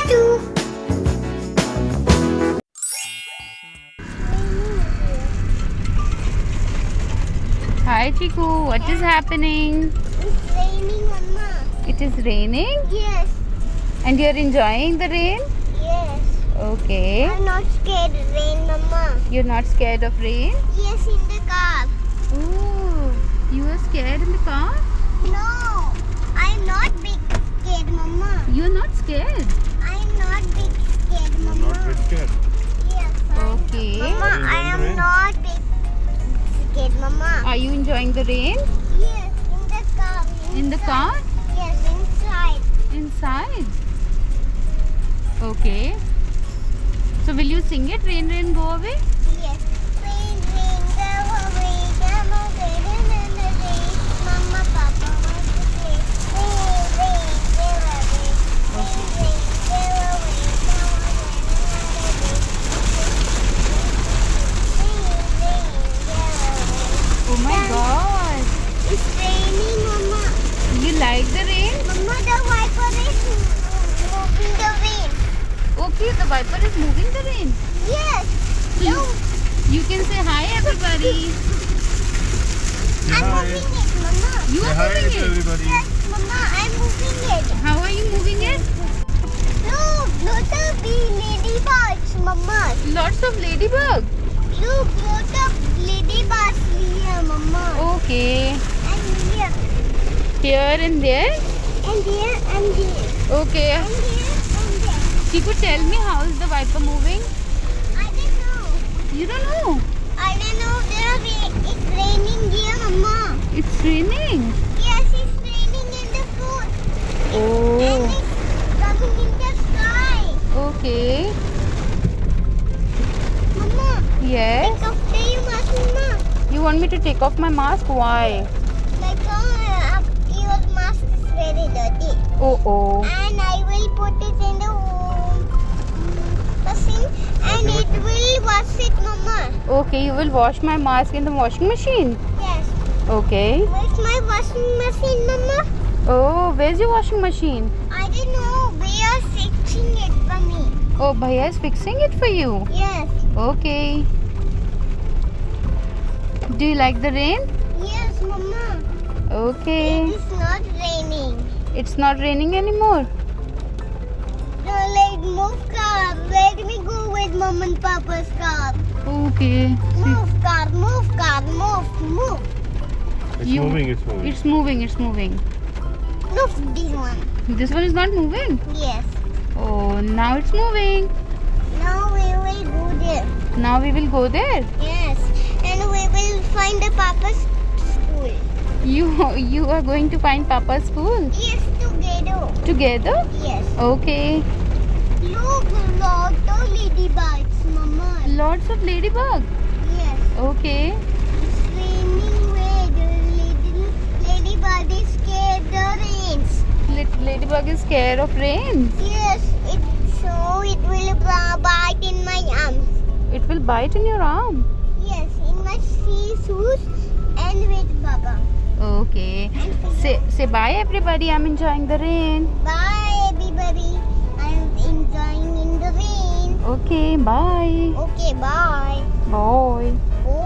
chikoo.chachu. Hi Chiku, what is happening? It's raining, Mama. It is raining Yes, and you are enjoying the rain? yes. Okay. I'm not scared of rain, Mama. You're not scared of rain? Yes, in the car. Oh, you are scared in the car? No, I'm not big scared, Mama. You're not scared? I'm not big scared, Mama. Not bit scared. Yes, Okay. Mama, I am rain? not big scared, Mama. Are you enjoying the rain? Yes, in the car. In the inside. car? Yes, inside. Inside? Okay. So will you sing it, Rain Rain Go Away? Yes. Rain, rain, go away, come away, in the rain. Mama, Papa wants to play. Rain, rain, go away. Rain, rain, go away, come away, in the rain. Rain, rain, go away. Oh my God. It's raining, Mama. You like the rain? Mama, the wiper is moving the rain. Okay, the viper is moving the rain. Yes. So you can say hi everybody. Say I'm hi. moving it, Mama. You Say are hi moving to it. everybody. Yes, Mama, I'm moving it. How are you moving it? Look, look at the ladybugs, Mama. Lots of ladybug. Look, look at ladybugs here, Mama. Okay. And here, Here and there. and here, and here, Okay. and here, and there. Chiku, tell me how is the viper moving? I don't know. You don't know. I don't know. It's raining here, Mama. It's raining. Yes, it's raining in the food. And Oh. it's coming in the sky. Okay. Mama, Yes. take off the mask, Mama. You want me to take off my mask? Why? Like, your mask is very dirty. Oh oh. And I will put it in the machine and it will wash it, Mama. Okay, you will wash my mask in the washing machine. Yes. Okay. Where's my washing machine, Mama? Oh, where's your washing machine? I don't know. We are fixing it for me. Oh, Bhaiya is fixing it for you. Yes. Okay. Do you like the rain? Yes, Mama. Okay. It is not raining. It's not raining anymore. No, like, move car. Let me go with Mom and Papa's car. Okay. Move car, move car, move. It's You- moving, it's moving. It's moving, it's moving. Move this one. This one is not moving. Yes. Oh, now it's moving. Now we will go there. Now we will go there. Yes. And we will find the Papa's school. You are going to find Papa's school Yes, together. together? Yes. Okay. Look, lot of ladybugs, Mama. Lots of ladybug. Yes. Okay. It's raining where the ladybug is scared the rains. Ladybug is scared of rain. Yes, so it will bite in my arms. It will bite in your arm. Yes, in my shoes and with Baba. Okay. And Say bye everybody. I'm enjoying the rain. bye everybody. I'm enjoying in the rain. Okay, bye. Okay, bye. Bye. Bye.